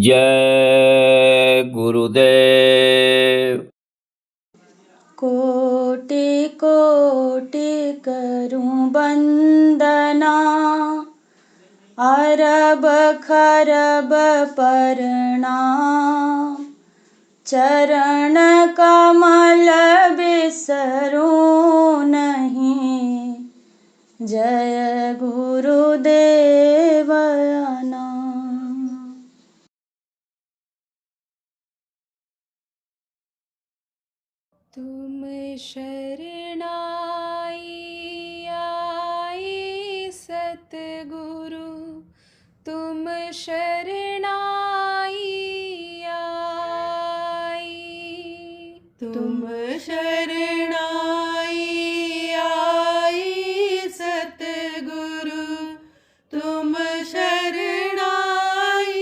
जय गुरुदेव। कोटि कोटि करूं वंदना, अरब खरब प्रणाम। चरण कमल बिसरूं नहीं, जय गुरुदेव नाम। तुम शरणाई आई सतगुरु, तुम शरणाई आई। तुम शरणाई आई सतगुरु, तुम शरणाई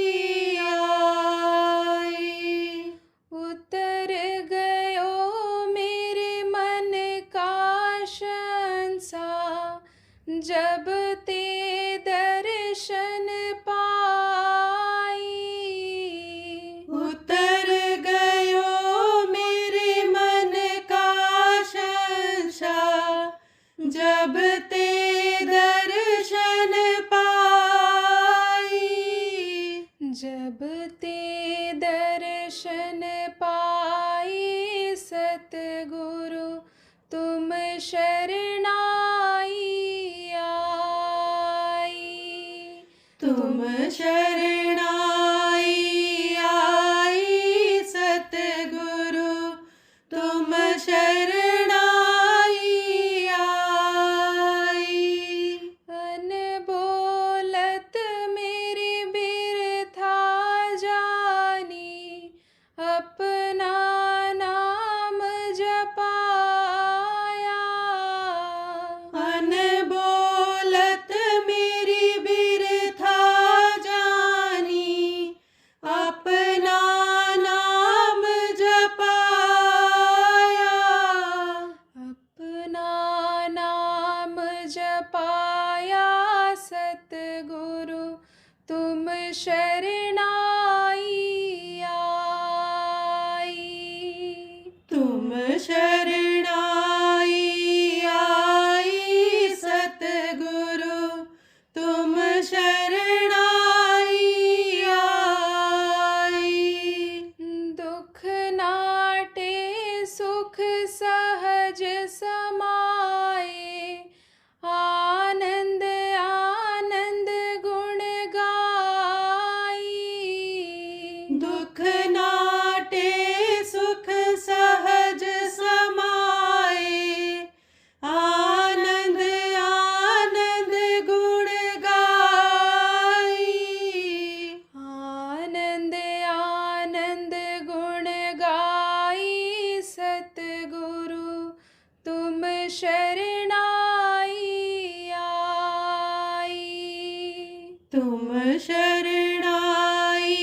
आई। उतर गयो मेरे मन का संसार, जब ते दर्शन पाई। उतर गयो मेरे मन का संसार, जब ते दर्शन पाई। जब ते दर्शन पाई सतगुरु, तुम शरणाई आई। तुम शरणाई आई सतगुरु, तुम शरणाई आई। अनबोलत मेरी बिरथा जानी, अपना नाम जपाया। अनबोलत मेरी बिरथा जानी, अपना नाम जपाया। अपना नाम जपाया सतगुरु, तुम शरणाई आई। तुम शरणाई आई सतगुरु, तुम शरणाई आई। दुख नाटे सुख सहज समाए, आनंद आनंद गुण गाई। दुख नाटे सुख सहज समाए, आनंद आनंद गुण गाई। आनंद आनंद गुण गाई सतगुरु, तुम शरणाई आई। तुम शरणाई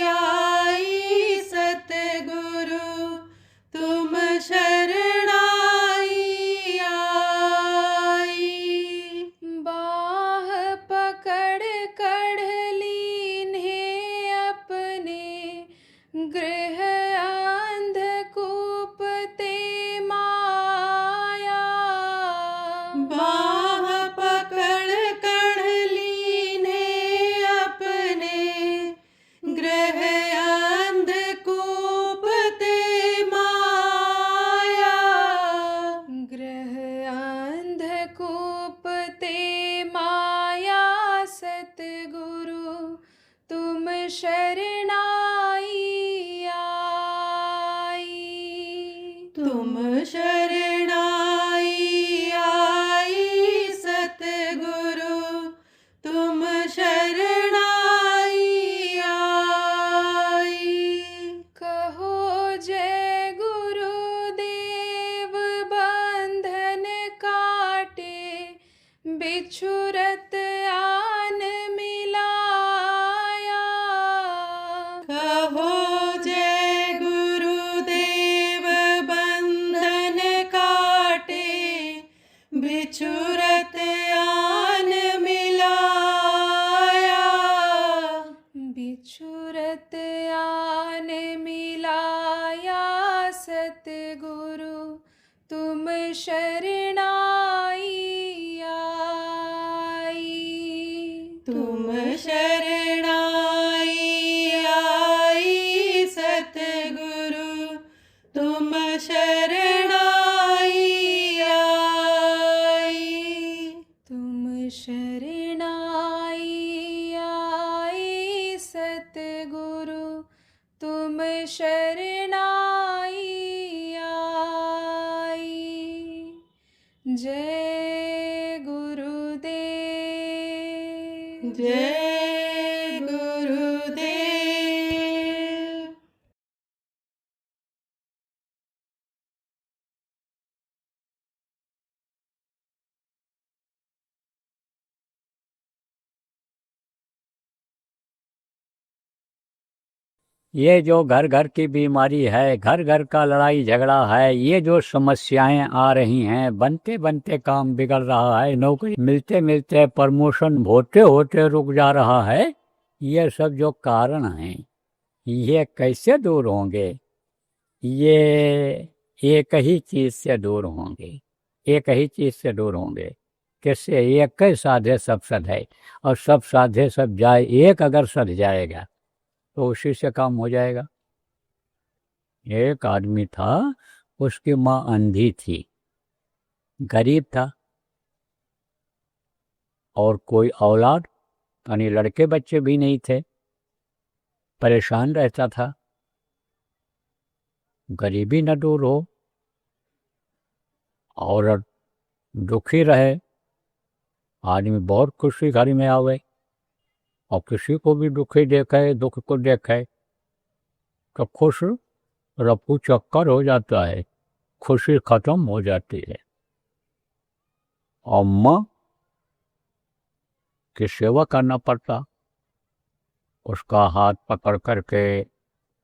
आई सतगुरु, तुम शरणाई आई। बाह पकड़ कढ़ लीन्हे अपने, गृह अंधकूप ते माया। बाह पकड़ कढ़ लीने अपने, गृह अंधकूप ते माया। गृह अंधकूप ते माया सतगुरु, तुम शरणाई आई। तुम शरणाई आई सतगुरु, तुम शरणाई आई। कहो जय गुरुदेव बंधन काटे, बिछुरत आन मिलाया। कहो जय गुरुदेव बंधन काटे, बिछुरत आन मिलाया। बिछुरत शरणाई आई सतगुरु तुम शरणाई आई। जय गुरुदेव। जय गुरुदेव। ये जो घर घर की बीमारी है, घर घर का लड़ाई झगड़ा है, ये जो समस्याएं आ रही हैं, बनते बनते काम बिगड़ रहा है, नौकरी मिलते मिलते प्रमोशन होते होते रुक जा रहा है, ये सब जो कारण हैं ये कैसे दूर होंगे? ये एक ही चीज से दूर होंगे, एक ही चीज से दूर होंगे। किससे? एक ही साधे सब सधे, और सब साधे सब जाए, एक अगर सध जाएगा तो उसी से काम हो जाएगा। एक आदमी था, उसकी माँ अंधी थी, गरीब था, और कोई औलाद यानी लड़के बच्चे भी नहीं थे, परेशान रहता था। गरीबी न दूर हो, औरत दुखी रहे, आदमी बहुत खुशी घर में आवे, और किसी को भी दुखी देखे, दुख को देखे तो खुश रफू चक्कर हो जाता है, खुशी खत्म हो जाती है। और माँ की सेवा करना पड़ता, उसका हाथ पकड़ करके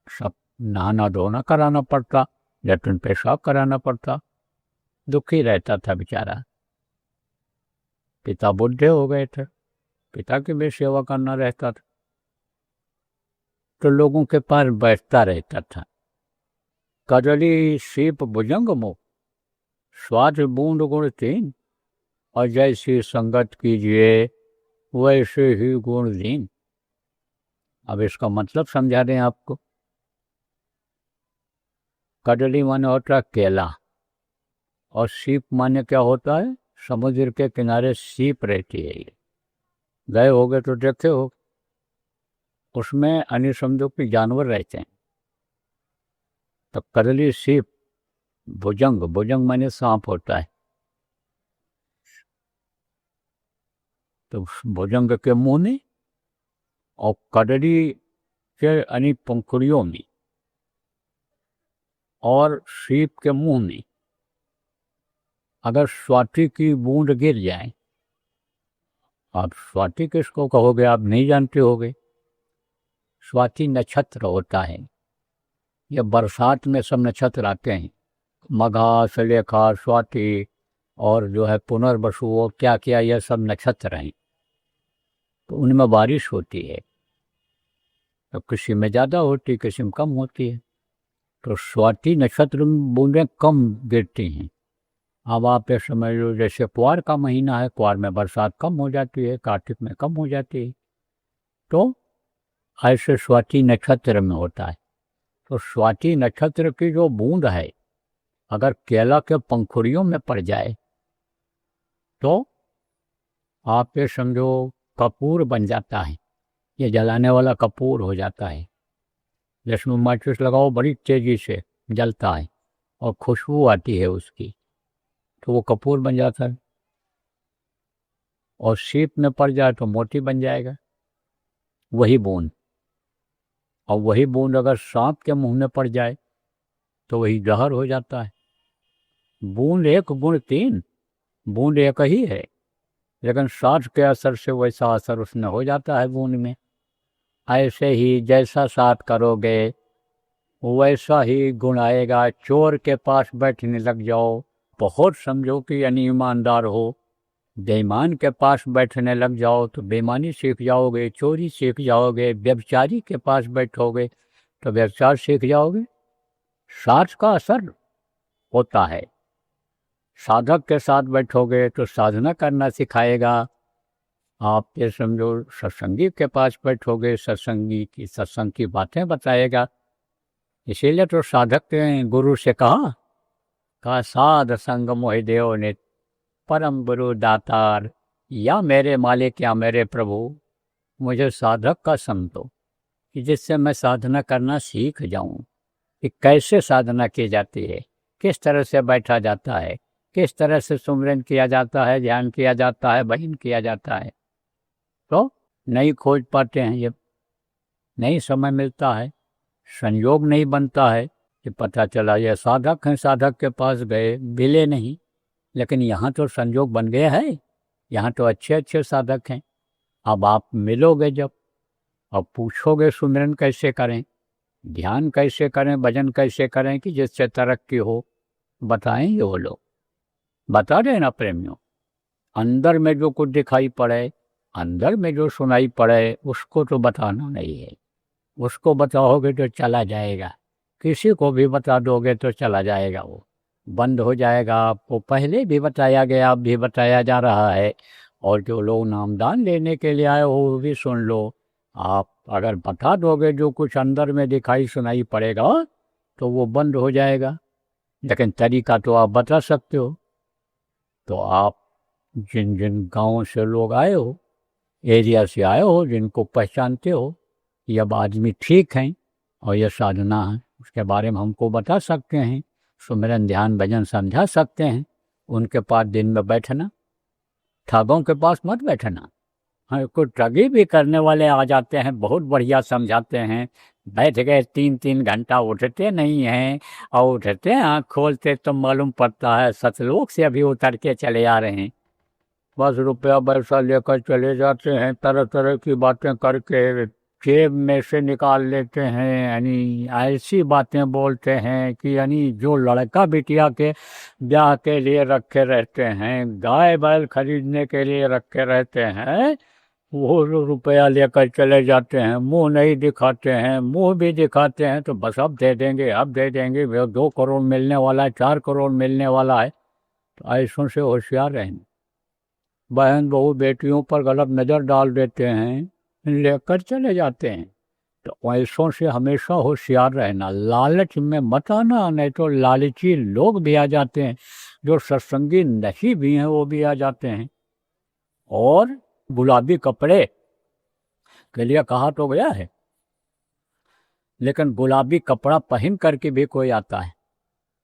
सब नहाना धोना कराना पड़ता, लेटरिन पेशाब कराना पड़ता। दुखी रहता था बेचारा। पिता बूढ़े हो गए थे, पिता की भी सेवा करना रहता था, तो लोगों के पास बैठता रहता था। कदली सीप भुजंग मुख, स्वाद बूंद गुण तीन, और जैसी संगत कीजिए वैसे ही गुण दीन। अब इसका मतलब समझा दें आपको। कदली माने होता है केला, और सीप माने क्या होता है? समुद्र के किनारे सीप रहती है। ये गए होगे तो देखे हो, उसमें अनिसमझोपी जानवर रहते हैं। तो कदली सीप भुजंग, भुजंग माने सांप होता है, तो भुजंग के मुंह में और कदली के यानी पंखुड़ियों में और सीप के मुंह में अगर स्वाति की बूंद गिर जाए, आप स्वाति किसको कहोगे? आप नहीं जानते होगे। स्वाति नक्षत्र होता है, ये बरसात में सब नक्षत्र आते हैं, मघा, सुलेखा, स्वाति और जो है पुनर्वसु, क्या क्या, ये सब नक्षत्र हैं। तो उनमें बारिश होती है, तो किसी में ज़्यादा होती, किसी में कम होती है। तो स्वाति नक्षत्र में बूंदें कम गिरती हैं। अब आप ये समझ लो, जैसे क्वार का महीना है, क्वार में बरसात कम हो जाती है, कार्तिक में कम हो जाती है, तो ऐसे स्वाति नक्षत्र में होता है। तो स्वाति नक्षत्र की जो बूंद है, अगर केला के पंखुड़ियों में पड़ जाए तो आप ये समझो कपूर बन जाता है, ये जलाने वाला कपूर हो जाता है। जिसमें माचिस लगाओ बड़ी तेजी से जलता है और खुशबू आती है उसकी, तो वो कपूर बन जाता है। और सीप में पड़ जाए तो मोती बन जाएगा वही बूंद। और वही बूंद अगर सांप के मुंह में पड़ जाए तो वही जहर हो जाता है। बूंद एक गुण तीन, बूंद एक ही है, लेकिन साथ के असर से वैसा असर उसमें हो जाता है बूंद में। ऐसे ही जैसा साथ करोगे वैसा ही गुण आएगा। चोर के पास बैठने लग जाओ, बहुत समझो कि यानी ईमानदार हो, बेईमान के पास बैठने लग जाओ तो बेईमानी सीख जाओगे, चोरी सीख जाओगे। व्यभिचारी के पास बैठोगे तो व्यभिचार सीख जाओगे। साथ का असर होता है। साधक के साथ बैठोगे तो साधना करना सिखाएगा। आप ये समझो सत्संगी के पास बैठोगे, सत्संगी की सत्संग की बातें बताएगा। इसीलिए तो साधक ने गुरु से कहा साध संग मोहि देव नित, परम गुरु दातार या मेरे मालिक या मेरे प्रभु मुझे साधक का संग दो कि जिससे मैं साधना करना सीख जाऊं कि कैसे साधना की जाती है, किस तरह से बैठा जाता है, किस तरह से सुमिरन किया जाता है, ध्यान किया जाता है, भजन किया जाता है। तो नहीं खोज पाते हैं, ये नहीं समय मिलता है, संयोग नहीं बनता है कि पता चला ये साधक हैं, साधक के पास गए मिले नहीं। लेकिन यहाँ तो संयोग बन गया है, यहाँ तो अच्छे अच्छे साधक हैं। अब आप मिलोगे जब, अब पूछोगे सुमिरन कैसे करें, ध्यान कैसे करें, भजन कैसे करें कि जिससे तरक्की हो, बताएंगे वो लोग। बता रहे ना प्रेमियों, अंदर में जो कुछ दिखाई पड़े, अंदर में जो सुनाई पड़े, उसको तो बताना नहीं है। उसको बताओगे तो चला जाएगा, किसी को भी बता दोगे तो चला जाएगा, वो बंद हो जाएगा। आपको पहले भी बताया गया, अब भी बताया जा रहा है। और जो लोग नामदान लेने के लिए आए हो वो भी सुन लो। आप अगर बता दोगे जो कुछ अंदर में दिखाई सुनाई पड़ेगा तो वो बंद हो जाएगा। लेकिन तरीका तो आप बता सकते हो। तो आप जिन जिन गाँव से लोग आए हो, एरिया से आए हो, जिनको पहचानते हो ये अब आदमी ठीक हैं और ये साधना है, उसके बारे में हमको बता सकते हैं, सुमिरन ध्यान भजन समझा सकते हैं। उनके पास दिन में बैठना, ठगों के पास मत बैठना। हाँ, कुछ ठगी भी करने वाले आ जाते हैं, बहुत बढ़िया समझाते हैं, बैठ गए 3-3 घंटा, उठते नहीं हैं, और उठते हैं आँख खोलते तो मालूम पड़ता है सतलोक से अभी उतर के चले आ रहे हैं। बस रुपया पैसा लेकर चले जाते हैं, तरह तरह की बातें करके जेब में से निकाल लेते हैं, यानी ऐसी बातें बोलते हैं कि यानी जो लड़का बिटिया के ब्याह के लिए रखे रहते हैं, गाय बैल खरीदने के लिए रखे रहते हैं, वो रुपया लेकर चले जाते हैं, मुंह नहीं दिखाते हैं, मुंह भी दिखाते हैं तो बस अब दे देंगे, अब दे देंगे, 2 करोड़ मिलने वाला है, 4 करोड़ मिलने वाला है। तो ऐसों से होशियार रहें। बहन बहू बेटियों पर गलत नज़र डाल देते हैं, लेकर चले जाते हैं। तो ऐसों से हमेशा होशियार रहना, लालच में मत आना, नहीं तो लालची लोग भी आ जाते हैं, जो सत्संगी नहीं भी हैं वो भी आ जाते हैं। और गुलाबी कपड़े के लिए कहा तो गया है, लेकिन गुलाबी कपड़ा पहन करके भी कोई आता है।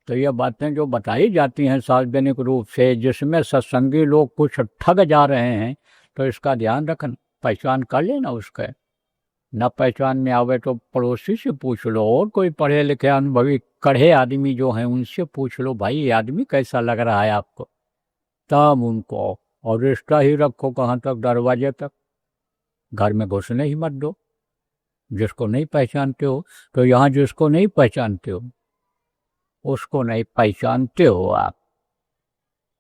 तो ये बातें जो बताई जाती हैं सार्वजनिक रूप से, जिसमें सत्संगी लोग कुछ ठग जा रहे हैं, तो इसका ध्यान रखना, पहचान कर लेना उसका। न पहचान में आवे तो पड़ोसी से पूछ लो, और कोई पढ़े लिखे अनुभवी कढ़े आदमी जो हैं उनसे पूछ लो, भाई ये आदमी कैसा लग रहा है आपको, तब उनको। और रिश्ता ही रखो कहाँ तक, दरवाजे तक, घर में घुसने ही मत दो। जिसको नहीं पहचानते हो, तो यहाँ जिसको नहीं पहचानते हो उसको नहीं पहचानते हो आप,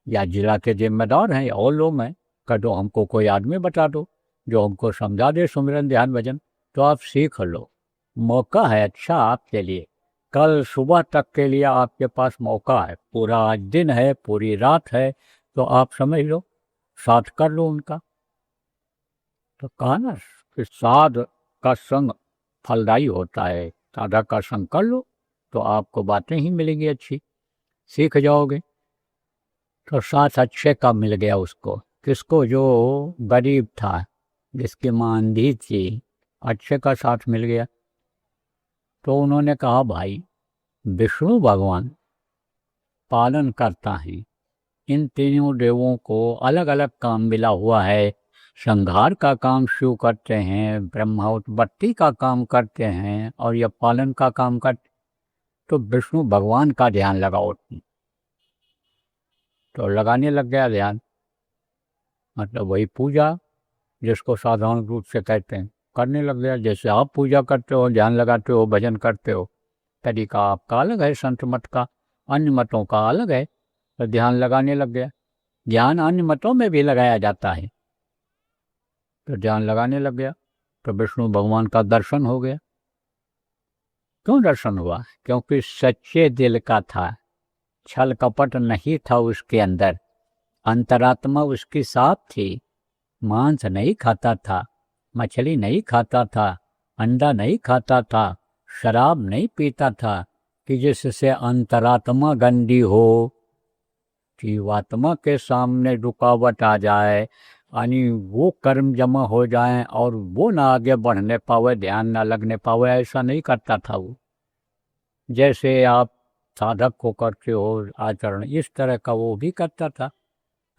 या जिला के जिम्मेदार हैं और लोग हैं, कर दो हमको कोई आदमी बता दो जो हमको समझा दे सुमिरन ध्यान भजन, तो आप सीख लो। मौका है अच्छा आपके लिए, कल सुबह तक के लिए आपके पास मौका है, पूरा आज दिन है, पूरी रात है, तो आप समझ लो, साथ कर लो उनका। तो कहा ना कि साध का संग फलदायी होता है, साधक का संग कर लो तो आपको बातें ही मिलेंगी, अच्छी सीख जाओगे। तो साथ अच्छे का मिल गया उसको, किसको, जो गरीब था, जिसकी मां अंधी थी, अच्छे का साथ मिल गया। तो उन्होंने कहा भाई विष्णु भगवान पालन करता है, इन तीनों देवों को अलग अलग काम मिला हुआ है, संहार का काम शिव करते हैं, ब्रह्मा उत्पत्ति का काम करते हैं, और यह पालन का काम करते, तो विष्णु भगवान का ध्यान लगाओ। तो लगाने लग गया ध्यान, मतलब वही पूजा जिसको साधारण रूप से कहते हैं, करने लग गया। जैसे आप पूजा करते हो, ध्यान लगाते हो, भजन करते हो, तरीका आपका अलग है, संत मत का, अन्य मतों का अलग है। तो ध्यान लगाने लग गया। ध्यान अन्य मतों में भी लगाया जाता है, तो ध्यान लगाने लग गया, तो विष्णु भगवान का दर्शन हो गया। क्यों दर्शन हुआ? क्योंकि सच्चे दिल का था, छल कपट नहीं था उसके अंदर, अंतरात्मा उसकी साफ थी, मांस नहीं खाता था, मछली नहीं खाता था, अंडा नहीं खाता था, शराब नहीं पीता था, कि जिससे अंतरात्मा गंदी हो, जीवात्मा के सामने रुकावट आ जाए यानी वो कर्म जमा हो जाएं और वो ना आगे बढ़ने पावे, ध्यान ना लगने पावे, ऐसा नहीं करता था वो। जैसे आप साधक को करते हो आचरण, इस तरह का वो भी करता था।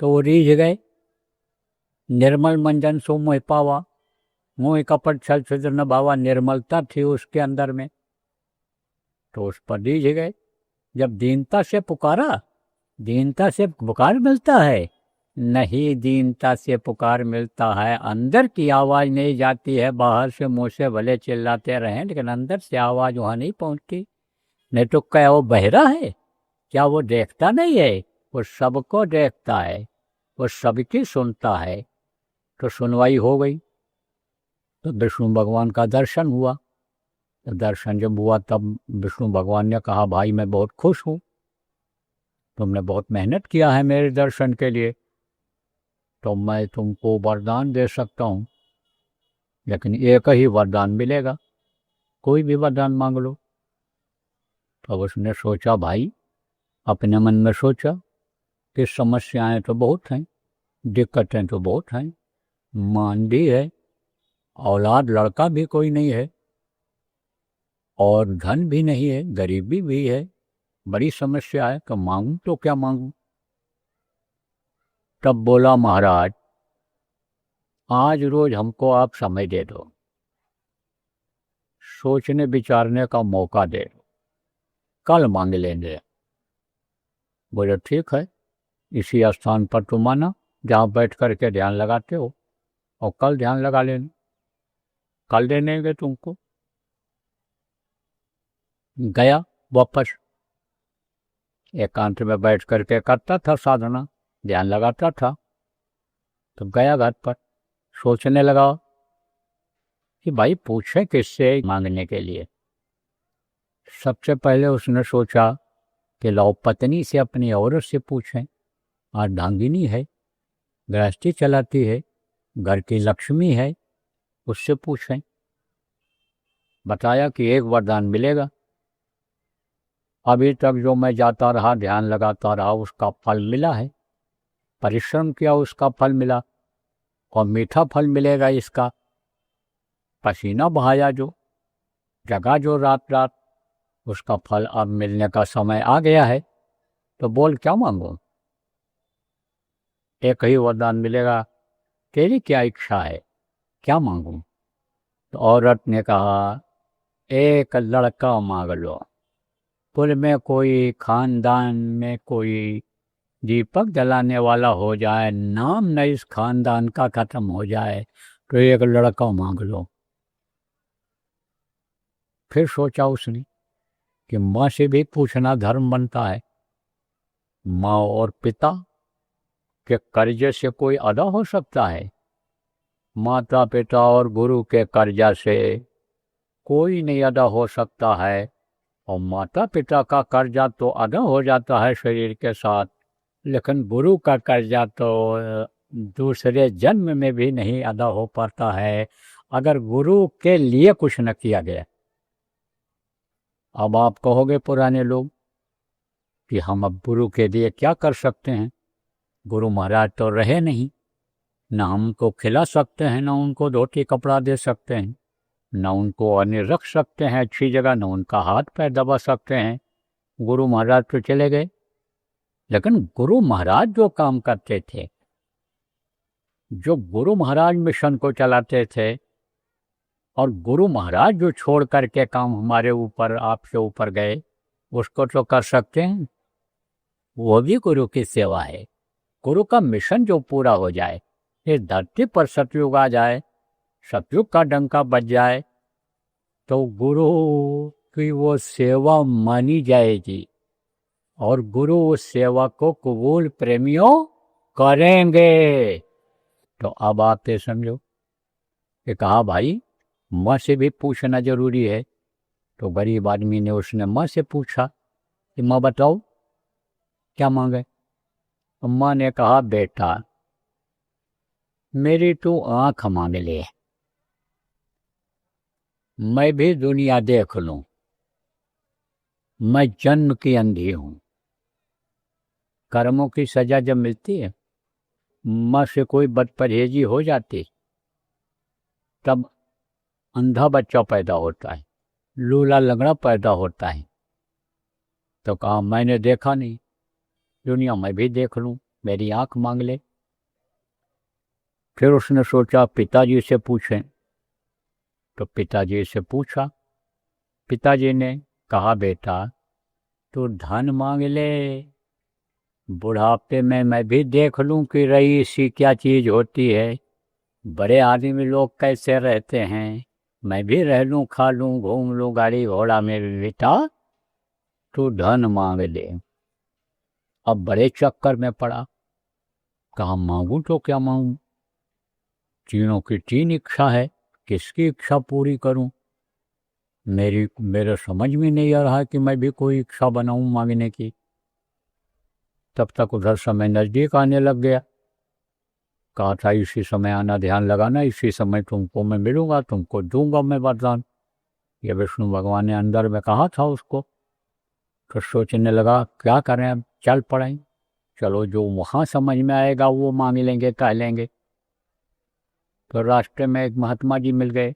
तो वो रीझ गए। निर्मल मंजन सो मोह पावा, मोह कपट छल छिद्र न भावा, निर्मलता थी उसके अंदर में, तो उस पर रीझ गए। जब दीनता से पुकारा, दीनता से पुकार मिलता है? नहीं, दीनता से पुकार मिलता है। अंदर की आवाज़ नहीं जाती है, बाहर से मुँह से भले चिल्लाते रहें लेकिन अंदर से आवाज़ वहाँ नहीं पहुँचती। नहीं तो क्या वो बहरा है? क्या वो देखता नहीं है? वो सबको देखता है, वो सबकी सुनता है। तो सुनवाई हो गई, तो विष्णु भगवान का दर्शन हुआ। तो दर्शन जब हुआ तब विष्णु भगवान ने कहा, भाई मैं बहुत खुश हूँ, तुमने बहुत मेहनत किया है मेरे दर्शन के लिए, तो मैं तुमको वरदान दे सकता हूँ, लेकिन एक ही वरदान मिलेगा, कोई भी वरदान मांग लो। तब उसने सोचा, भाई अपने मन में सोचा कि समस्याएं तो बहुत हैं, दिक्कतें तो बहुत हैं, मांदी है, औलाद लड़का भी कोई नहीं है, और धन भी नहीं है, गरीबी भी है, बड़ी समस्या है, तो मांगू तो क्या मांगू। तब बोला, महाराज आज रोज हमको आप समय दे दो, सोचने विचारने का मौका दे दो, कल मांग लेंगे। बोले ठीक है, इसी स्थान पर तुम आना जहाँ बैठ करके ध्यान लगाते हो, और कल ध्यान लगा लेना, कल दे देंगे तुमको। गया वापस, एकांत में बैठ करके करता था साधना, ध्यान लगाता था। तो गया घर पर, सोचने लगा कि भाई पूछे किससे मांगने के लिए। सबसे पहले उसने सोचा कि लाओ पत्नी से, अपनी औरत से पूछें, अर्धांगिनी है, गृहस्थी चलाती है, घर की लक्ष्मी है, उससे पूछें। बताया कि एक वरदान मिलेगा। अभी तक जो मैं जाता रहा, ध्यान लगाता रहा, उसका फल मिला है, परिश्रम किया उसका फल मिला, और मीठा फल मिलेगा इसका। पसीना बहाया जो, जगा जो रात रात, उसका फल अब मिलने का समय आ गया है। तो बोल क्या मांगो? एक ही वरदान मिलेगा, तेरी क्या इच्छा है, क्या मांगूं? तो औरत ने कहा, एक लड़का मांग लो, कुल में कोई, खानदान में कोई दीपक जलाने वाला हो जाए, नाम न इस खानदान का खत्म हो जाए, तो एक लड़का मांग लो। फिर सोचा उसने कि माँ से भी पूछना धर्म बनता है, माँ और पिता के कर्जे से कोई अदा हो सकता है? माता पिता और गुरु के कर्जा से कोई नहीं अदा हो सकता है, और माता पिता का कर्जा तो अदा हो जाता है शरीर के साथ, लेकिन गुरु का कर्जा तो दूसरे जन्म में भी नहीं अदा हो पाता है अगर गुरु के लिए कुछ न किया गया। अब आप कहोगे पुराने लोग कि हम अब गुरु के लिए क्या कर सकते हैं, गुरु महाराज तो रहे नहीं, ना हमको खिला सकते हैं, ना उनको धोती कपड़ा दे सकते हैं, ना उनको अन्न रख सकते हैं अच्छी जगह, ना उनका हाथ पैर दबा सकते हैं, गुरु महाराज तो चले गए। लेकिन गुरु महाराज जो काम करते थे, जो गुरु महाराज मिशन को चलाते थे, और गुरु महाराज जो छोड़ करके काम हमारे ऊपर, आपके ऊपर गए, उसको तो कर सकते हैं। वो भी गुरु की सेवा है। गुरु का मिशन जो पूरा हो जाए, इस धरती पर सतयुग आ जाए, सतयुग का डंका बज जाए, तो गुरु की वो सेवा मानी जाएगी, और गुरु उस सेवा को कबूल प्रेमियों करेंगे। तो अब आप ये समझो कि कहा भाई माँ से भी पूछना जरूरी है। तो गरीब आदमी ने, उसने माँ से पूछा कि माँ बताओ क्या मांगे। माँ ने कहा, बेटा मेरी तू आँख मांग ले, मैं भी दुनिया देख लूं, मैं जन्म की अंधी हूं। कर्मों की सजा जब मिलती है, माँ से कोई बदपरहेजी हो जाती तब अंधा बच्चा पैदा होता है, लूला लंगड़ा पैदा होता है। तो कहा मैंने देखा नहीं, दुनिया में भी देख लूं, मेरी आंख मांग ले। फिर उसने सोचा पिताजी से पूछें, तो पिताजी से पूछा। पिताजी ने कहा बेटा तू धन मांग ले, बुढ़ापे में मैं भी देख लूं कि रईसी क्या चीज होती है, बड़े आदमी लोग कैसे रहते हैं, मैं भी रह लूं, खा लूं, घूम लूं गाड़ी घोड़ा में। बेटा तू धन मांग ले। अब बड़े चक्कर में पड़ा, कहा मांगू तो क्या मांगू, तीनों की तीन इच्छा है, किसकी इच्छा पूरी करूं। मेरे समझ में नहीं आ रहा कि मैं भी कोई इच्छा बनाऊं मांगने की। तब तक उधर समय नजदीक आने लग गया। कहा था इसी समय आना, ध्यान लगाना, इसी समय तुमको मैं मिलूंगा, तुमको दूंगा मैं वरदान। ये विष्णु भगवान ने अंदर में कहा था उसको। तो सोचने लगा क्या करें, अब चल पड़े, चलो जो वहाँ समझ में आएगा वो मांग लेंगे, कह लेंगे। तो रास्ते में एक महात्मा जी मिल गए।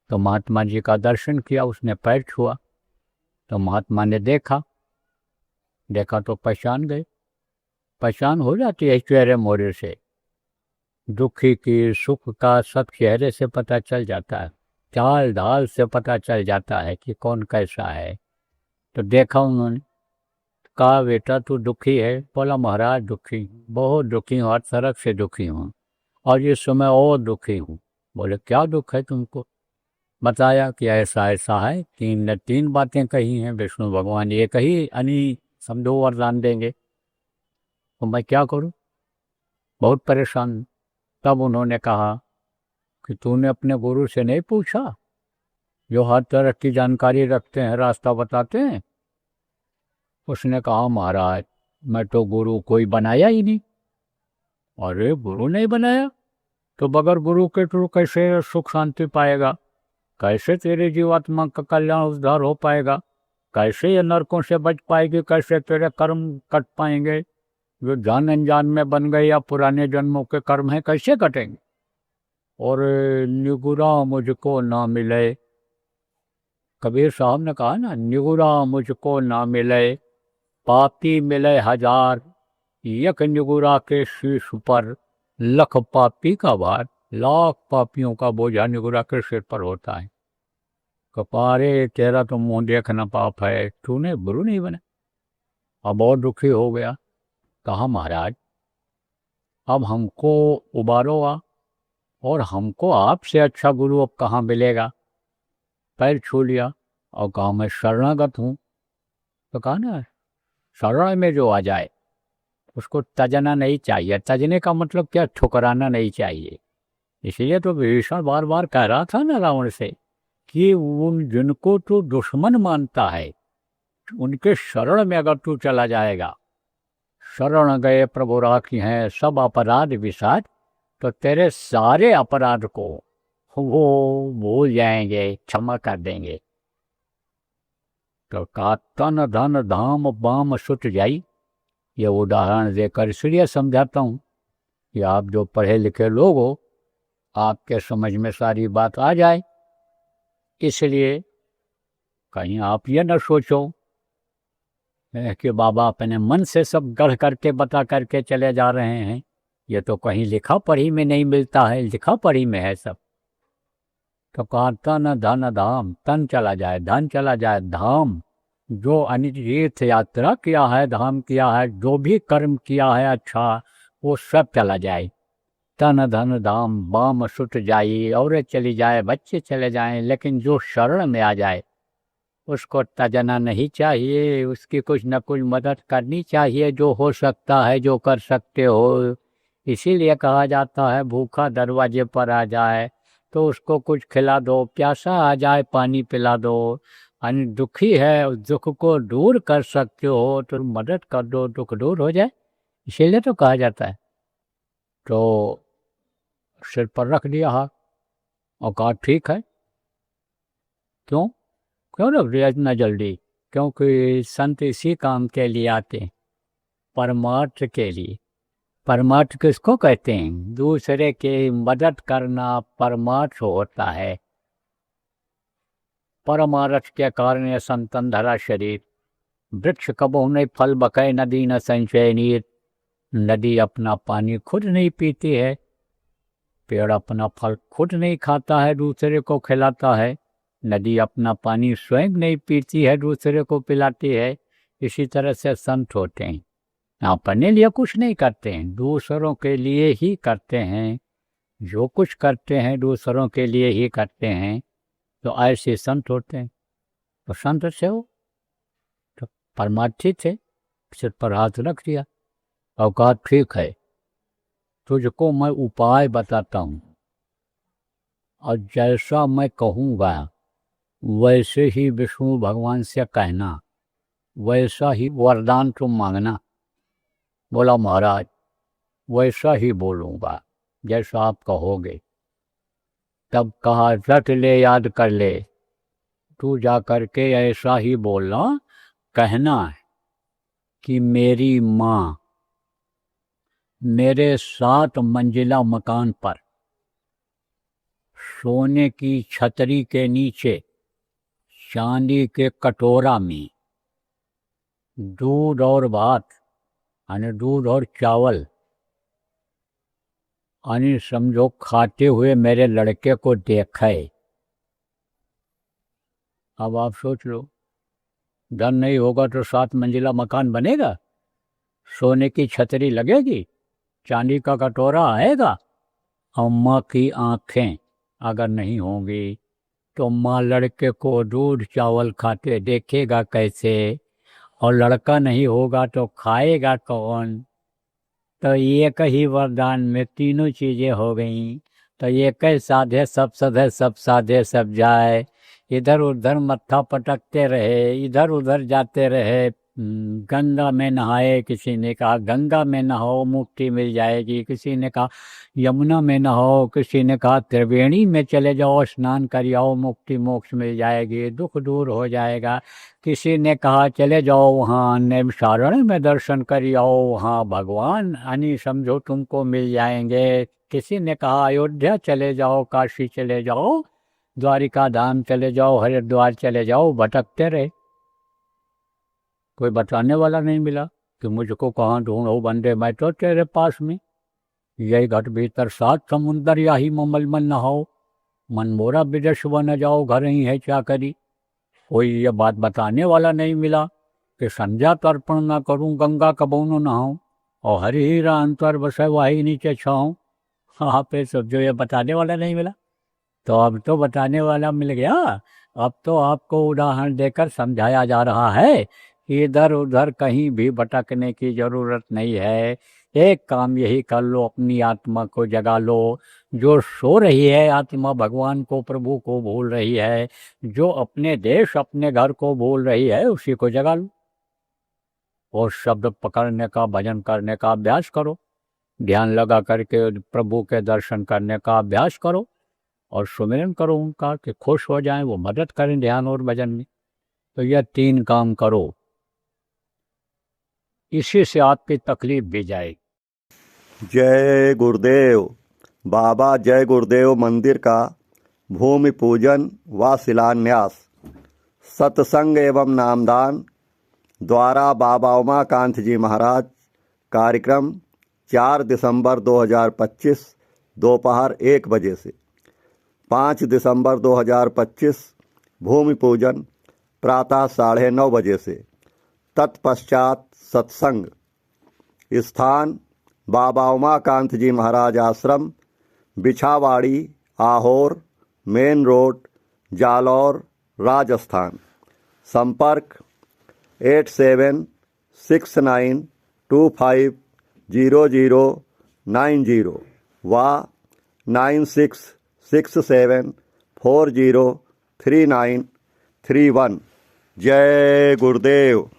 तो महात्मा जी का दर्शन किया, उसने पैर छुआ। तो महात्मा ने देखा तो पहचान गए। पहचान हो जाती है चेहरे मोहरे से, दुखी की सुख का सब चेहरे से पता चल जाता है, चाल ढाल से पता चल जाता है कि कौन कैसा है। तो देखा उन्होंने, कहा बेटा तू दुखी है। बोला महाराज दुखी, बहुत दुखी हूँ, हर तरफ से दुखी हूँ, और इस समय और दुखी हूँ। बोले क्या दुख है तुमको। बताया कि ऐसा ऐसा है, तीन बातें कही हैं विष्णु भगवान, ये कही अनी समझो वरदान देंगे। तो मैं क्या करूं, बहुत परेशान। तब उन्होंने कहा कि तूने अपने गुरु से नहीं पूछा, जो हर तरह की जानकारी रखते हैं, रास्ता बताते हैं। उसने कहा महाराज मैं तो गुरु कोई बनाया ही नहीं। अरे गुरु नहीं बनाया तो बगैर गुरु के तू कैसे सुख शांति पाएगा, कैसे तेरे जीवात्मा का कल्याण उद्धार हो पाएगा, कैसे ये नरकों से बच पाएगी, कैसे तेरे कर्म कट पाएंगे, जो जान अनजान में बन गए या पुराने जन्मों के कर्म हैं कैसे कटेंगे। और निगुरा मुझको ना मिले, कबीर साहब ने कहा ना, निगुरा मुझको ना मिले, पापी मिले हजार, यक निगुरा के शीश पर लख पापी का भार। लाख पापियों का बोझा निगुरा के सिर पर होता है। कपारे तेरा तो मुंह देखना पाप है, तूने गुरु नहीं बना। अब बहुत दुखी हो गया। कहा महाराज अब हमको उबारो आ, और हमको आपसे अच्छा गुरु अब कहाँ मिलेगा। पैर छू लिया और कहा मैं शरणागत हूँ। तो कहा ना शरण में जो आ जाए उसको तजना नहीं चाहिए। तजने का मतलब क्या, ठुकराना नहीं चाहिए। इसलिए तो विभीषण बार बार कह रहा था ना रावण से कि उन जिनको तू दुश्मन मानता है उनके शरण में अगर तू चला जाएगा, शरण गए प्रभु राखी हैं सब अपराध विसार, तो तेरे सारे अपराध को वो भूल जाएंगे, क्षमा कर देंगे। तो का तन धन धाम बाम सुत जाई। ये उदाहरण देकर इसलिए समझाता हूँ कि आप जो पढ़े लिखे लोग हो, आपके समझ में सारी बात आ जाए। इसलिए कहीं आप ये न सोचो कि बाबा अपने मन से सब गढ़ करके बता करके चले जा रहे हैं। ये तो कहीं लिखा पढ़ी में नहीं मिलता है, लिखा पढ़ी में है सब। तो कहा तन धन धाम, तन चला जाए, धन चला जाए, धाम जो तीर्थ यात्रा किया है, धाम किया है, जो भी कर्म किया है अच्छा, वो सब चला जाए। तन धन धाम बाम सुट जाई, औरत चली जाए, बच्चे चले जाएं, लेकिन जो शरण में आ जाए उसको तजना नहीं चाहिए, उसकी कुछ न कुछ मदद करनी चाहिए, जो हो सकता है, जो कर सकते हो। इसीलिए कहा जाता है भूखा दरवाजे पर आ जाए तो उसको कुछ खिला दो, प्यासा आ जाए पानी पिला दो, यानी दुखी है उस दुख को दूर कर सकते हो तो मदद कर दो, दुख दूर हो जाए। इसीलिए तो कहा जाता है। तो सिर पर रख दिया हाथ और कहा ठीक है। क्यों रख दिया इतना जल्दी? क्योंकि संत इसी काम के लिए आते हैं, परमार्थ के लिए। परमार्थ किसको कहते हैं? दूसरे की मदद करना परमार्थ होता है। परमार्थ के कारण संतन धरा शरीर। वृक्ष कबहु नहीं फल बकै, नदी न संचय नीर। नदी अपना पानी खुद नहीं पीती है, पेड़ अपना फल खुद नहीं खाता है, दूसरे को खिलाता है। नदी अपना पानी स्वयं नहीं पीती है, दूसरे को पिलाती है। इसी तरह से संत होते हैं, अपने लिए कुछ नहीं करते हैं, दूसरों के लिए ही करते हैं। जो कुछ करते हैं दूसरों के लिए ही करते हैं, तो ऐसे संत होते हैं। तो संत से हो तो परमार्थी थे, सिर पर हाथ रख दिया और कहा ठीक है, तुझको मैं उपाय बताता हूँ और जैसा मैं कहूँगा वैसे ही विष्णु भगवान से कहना, वैसा ही वरदान तुम मांगना। बोला महाराज वैसा ही बोलूँगा जैसा आप कहोगे। तब कहा रट ले, याद कर ले, तू जा करके ऐसा ही बोलना, कहना है कि मेरी माँ मेरे 7 मंजिला मकान पर सोने की छतरी के नीचे चांदी के कटोरा में दूध और भात यानी दूध और चावल यानी समझो खाते हुए मेरे लड़के को देखे। अब आप सोच लो, धन नहीं होगा तो 7 मंजिला मकान बनेगा, सोने की छतरी लगेगी, चांदी का कटोरा आएगा। और माँ की आँखें अगर नहीं होंगी तो माँ लड़के को दूध चावल खाते देखेगा कैसे, और लड़का नहीं होगा तो खाएगा कौन। तो एक ही वरदान में तीनों चीज़ें हो गईं। तो एक साधे सब सधे, सब साधे सब जाए। इधर उधर मत्था पटकते रहे, इधर उधर जाते रहे। गंगा में नहाए, किसी ने कहा गंगा में नहाओ मुक्ति मिल जाएगी, किसी ने कहा यमुना में नहाओ, किसी ने कहा त्रिवेणी में चले जाओ स्नान कर आओ मुक्ति मोक्ष मिल जाएगी, दुख दूर हो जाएगा। किसी ने कहा चले जाओ वहाँ नैमिषारण्य में दर्शन कर आओ, वहाँ भगवान यानी समझो तुमको मिल जाएंगे। किसी ने कहा अयोध्या चले जाओ, काशी चले जाओ, द्वारिका धाम चले जाओ, हरिद्वार चले जाओ। भटकते रहे, कोई बताने वाला नहीं मिला कि मुझको कहाँ ढूंढो बंदे, मैं तो तेरे पास में। यही घट भीतर 7 समुंदर याही ममल मन नहाओ, मन मोरा विदेश न जाओ, घर ही है क्या करी। कोई ये बात बताने वाला नहीं मिला कि संध्या तर्पण न करूं, गंगा कबो न नहाऊं, और हरि हीरा अंतर बसे वाही नीचे छाऊं। हाँ पे सब जो ये बताने वाला नहीं मिला, तो अब तो बताने वाला मिल गया। अब तो आपको उदाहरण देकर समझाया जा रहा है कि इधर उधर कहीं भी भटकने की जरूरत नहीं है। एक काम यही कर लो, अपनी आत्मा को जगा लो। जो सो रही है आत्मा भगवान को, प्रभु को भूल रही है, जो अपने देश अपने घर को भूल रही है, उसी को जगा लो। और शब्द पकड़ने का, भजन करने का अभ्यास करो, ध्यान लगा करके प्रभु के दर्शन करने का अभ्यास करो और सुमिरन करो उनका कि खुश हो जाएं, वो मदद करें ध्यान और भजन में। तो यह 3 काम करो, इसी से आपकी तकलीफ भी जाएगी। जय गुरुदेव। बाबा जय गुरुदेव मंदिर का भूमि पूजन व शिलान्यास सत्संग एवं नामदान द्वारा बाबा उमाकांत जी महाराज। कार्यक्रम 4 दिसंबर 2025 दोपहर 1 बजे से 5 दिसंबर 2025 भूमि पूजन प्रातः 9:30 बजे से। तत्पश्चात सत्संग। स्थान बाबा उमाकांत जी महाराज आश्रम, बिछावाड़ी, आहोर, मेन रोड, जालौर, राजस्थान। संपर्क 8769250090 व 9667403931। जय गुरुदेव।